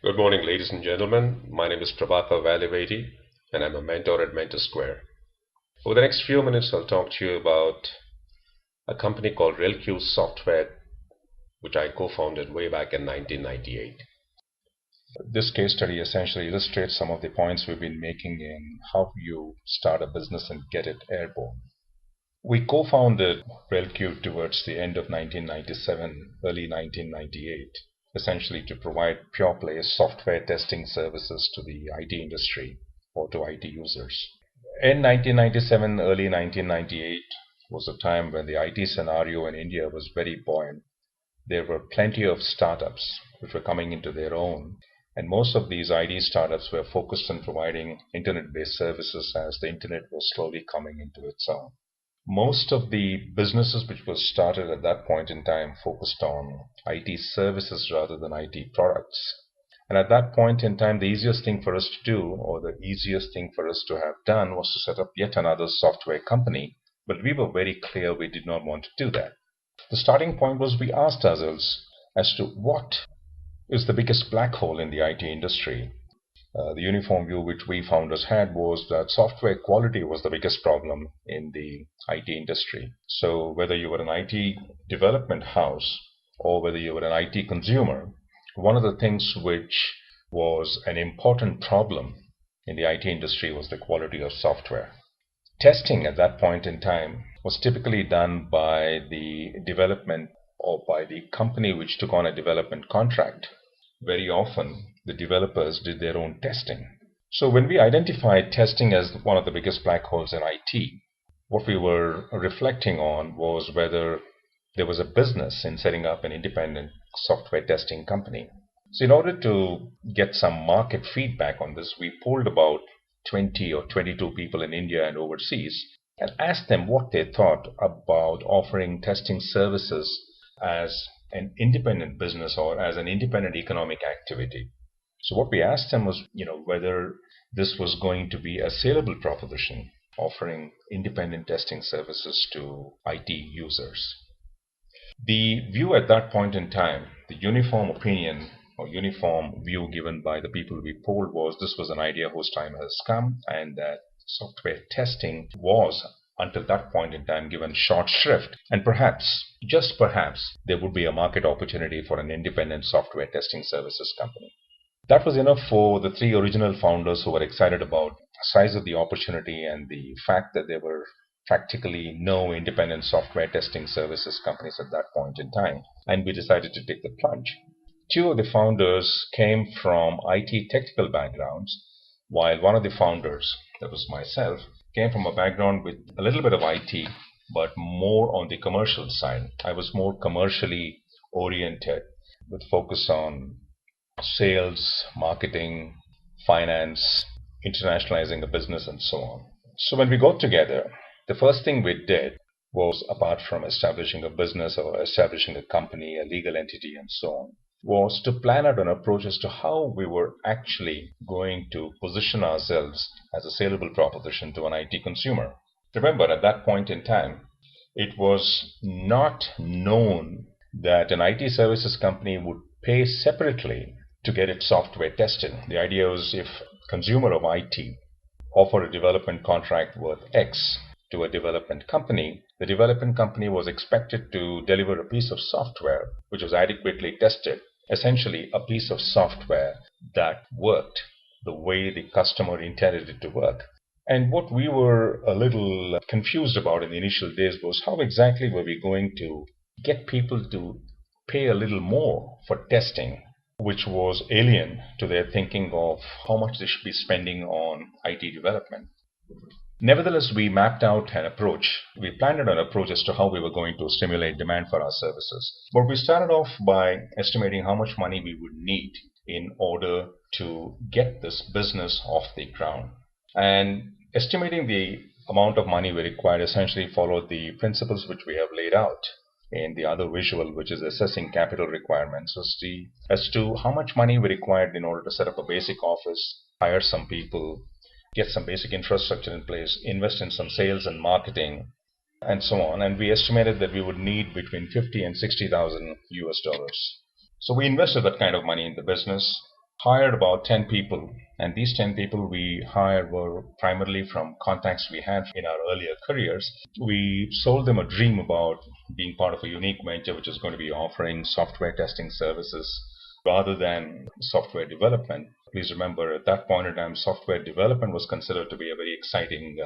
Good morning, ladies and gentlemen. My name is Prabhakar Valivati, and I'm a mentor at MentorSquare. Over the next few minutes, I'll talk to you about a company called RelQ Software, which I co-founded way back in 1998. This case study essentially illustrates some of the points we've been making in how you start a business and get it airborne. We co-founded RelQ towards the end of 1997, early 1998, essentially to provide pure play software testing services to the IT industry or to IT users. In 1997, early 1998 was a time when the IT scenario in India was very buoyant. There were plenty of startups which were coming into their own, and most of these IT startups were focused on providing internet-based services as the internet was slowly coming into its own. Most of the businesses which were started at that point in time focused on IT services rather than IT products. And at that point in time, the easiest thing for us to do, or the easiest thing for us to have done, was to set up yet another software company. But we were very clear we did not want to do that. The starting point was we asked ourselves as to what is the biggest black hole in the IT industry. The uniform view which we founders had was that software quality was the biggest problem in the IT industry. So whether you were an IT development house or whether you were an IT consumer, one of the things which was an important problem in the IT industry was the quality of software. Testing at that point in time was typically done by the development or by the company which took on a development contract. Very often, the developers did their own testing. So when we identified testing as one of the biggest black holes in IT, what we were reflecting on was whether there was a business in setting up an independent software testing company. So in order to get some market feedback on this, we polled about 20 or 22 people in India and overseas and asked them what they thought about offering testing services as an independent business or as an independent economic activity. So what we asked them was, whether this was going to be a saleable proposition, offering independent testing services to IT users. The view at that point in time, the uniform opinion or uniform view given by the people we polled was this was an idea whose time has come and that software testing was until that point in time given short shrift, and perhaps, just perhaps, there would be a market opportunity for an independent software testing services company. That was enough for the three original founders who were excited about the size of the opportunity and the fact that there were practically no independent software testing services companies at that point in time, and we decided to take the plunge. Two of the founders came from IT technical backgrounds, while one of the founders, that was myself, came from a background with a little bit of IT, but more on the commercial side. I was more commercially oriented with focus on sales, marketing, finance, internationalizing a business, and so on. So when we got together, the first thing we did was, apart from establishing a business or establishing a company, a legal entity, and so on, was to plan out an approach as to how we were actually going to position ourselves as a saleable proposition to an IT consumer. Remember, at that point in time, it was not known that an IT services company would pay separately to get its software tested. The idea was if consumer of IT offered a development contract worth X to a development company, the development company was expected to deliver a piece of software which was adequately tested, essentially a piece of software that worked the way the customer intended it to work. And what we were a little confused about in the initial days was how exactly were we going to get people to pay a little more for testing, which was alien to their thinking of how much they should be spending on IT development. Nevertheless, we mapped out an approach. We planned out an approach as to how we were going to stimulate demand for our services. But we started off by estimating how much money we would need in order to get this business off the ground. And estimating the amount of money we required essentially followed the principles which we have laid out in the other visual, which is assessing capital requirements, as to how much money we required in order to set up a basic office, hire some people, get some basic infrastructure in place, invest in some sales and marketing, and so on. And we estimated that we would need between 50 and 60,000 US dollars. So we invested that kind of money in the business. hired about 10 people. And these 10 people we hired were primarily from contacts we had in our earlier careers. We sold them a dream about being part of a unique venture which is going to be offering software testing services rather than software development. Please remember, at that point in time, software development was considered to be a very exciting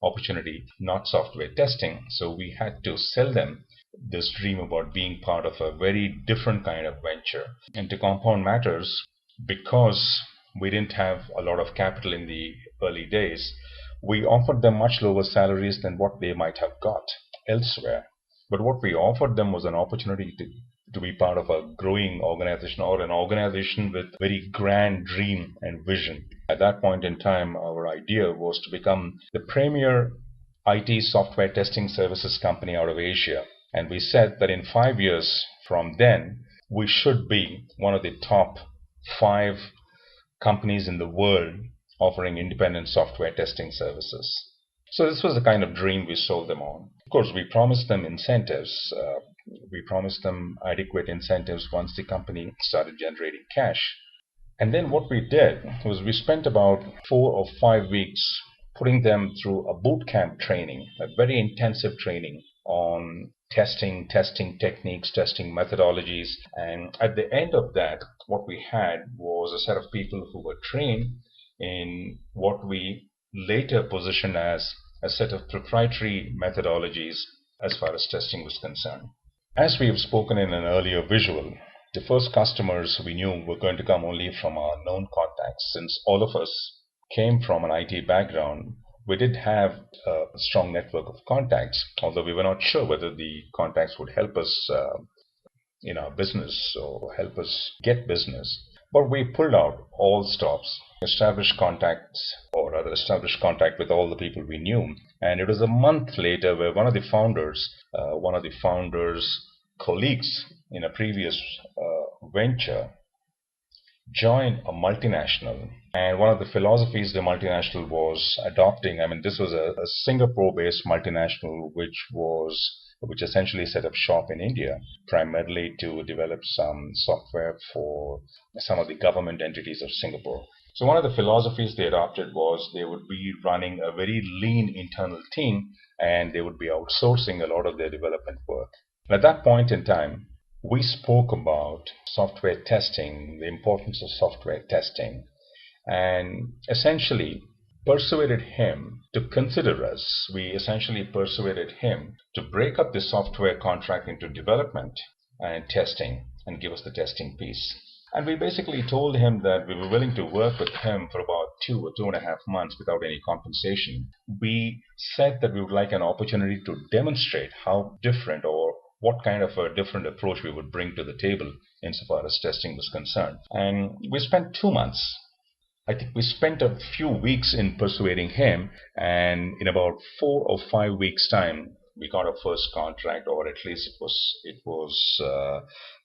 opportunity, not software testing. So we had to sell them this dream about being part of a very different kind of venture. And to compound matters, because we didn't have a lot of capital in the early days, we offered them much lower salaries than what they might have got elsewhere. But what we offered them was an opportunity to be part of a growing organization, or an organization with very grand dream and vision. At that point in time, our idea was to become the premier IT software testing services company out of Asia. And we said that in 5 years from then, we should be one of the top 5 companies in the world offering independent software testing services. So this was the kind of dream we sold them on. Of course, we promised them incentives. We promised them adequate incentives once the company started generating cash. And then what we did was we spent about 4 or 5 weeks putting them through a boot camp training, a very intensive training on testing techniques, testing methodologies. And at the end of that, what we had was a set of people who were trained in what we later positioned as a set of proprietary methodologies as far as testing was concerned. As we have spoken in an earlier visual, the first customers we knew were going to come only from our known contacts. Since all of us came from an IT background, we did have a strong network of contacts, although we were not sure whether the contacts would help us in our business or help us get business. But we pulled out all stops, established contacts, or rather established contact with all the people we knew. And it was a month later where one of the founders' colleagues in a previous venture joined a multinational. And one of the philosophies the multinational was adopting, this was a Singapore-based multinational which essentially set up shop in India, primarily to develop some software for some of the government entities of Singapore. So one of the philosophies they adopted was they would be running a very lean internal team, and they would be outsourcing a lot of their development work. And at that point in time, we spoke about software testing, the importance of software testing, and essentially persuaded him to consider us. We essentially persuaded him to break up the software contract into development and testing and give us the testing piece. And we basically told him that we were willing to work with him for about 2 or 2.5 months without any compensation. We said that we would like an opportunity to demonstrate how different, or what kind of a different approach we would bring to the table insofar as testing was concerned. And we spent 2 months. I think we spent a few weeks in persuading him, and in about 4 or 5 weeks' time, we got our first contract, or at least it was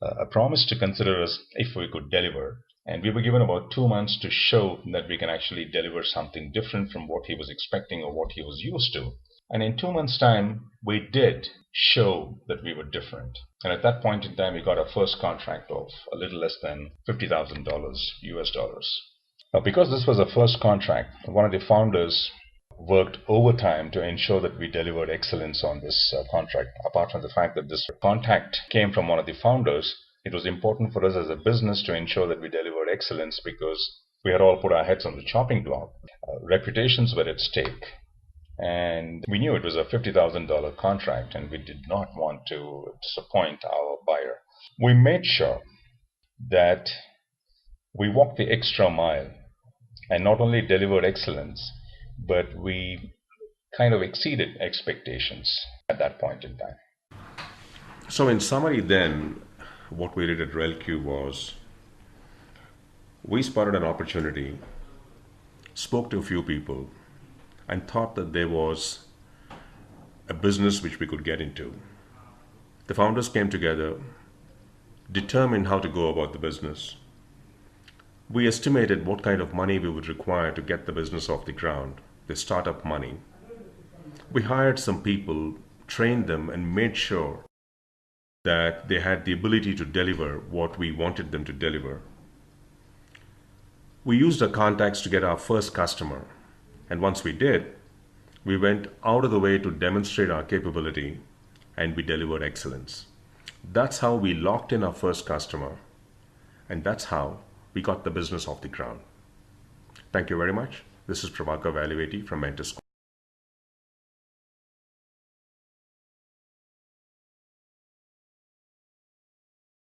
a promise to consider us if we could deliver. And we were given about 2 months to show that we can actually deliver something different from what he was expecting or what he was used to. And in 2 months' time, we did show that we were different. And at that point in time, we got our first contract of a little less than $50,000 US dollars. Now, because this was a first contract, one of the founders worked overtime to ensure that we delivered excellence on this contract. Apart from the fact that this contact came from one of the founders, it was important for us as a business to ensure that we delivered excellence, because we had all put our heads on the chopping block. Reputations were at stake. And we knew it was a $50,000 contract, and we did not want to disappoint our buyer. We made sure that we walked the extra mile and not only delivered excellence, but we kind of exceeded expectations at that point in time. So in summary then, what we did at RelQ was we spotted an opportunity, spoke to a few people, and thought that there was a business which we could get into. The founders came together, determined how to go about the business. We estimated what kind of money we would require to get the business off the ground, the startup money. We hired some people, trained them, and made sure that they had the ability to deliver what we wanted them to deliver. We used our contacts to get our first customer. And once we did, we went out of the way to demonstrate our capability and we delivered excellence. That's how we locked in our first customer. And that's how we got the business off the ground. Thank you very much. This is Prabhakar Valivati from MentorSquare.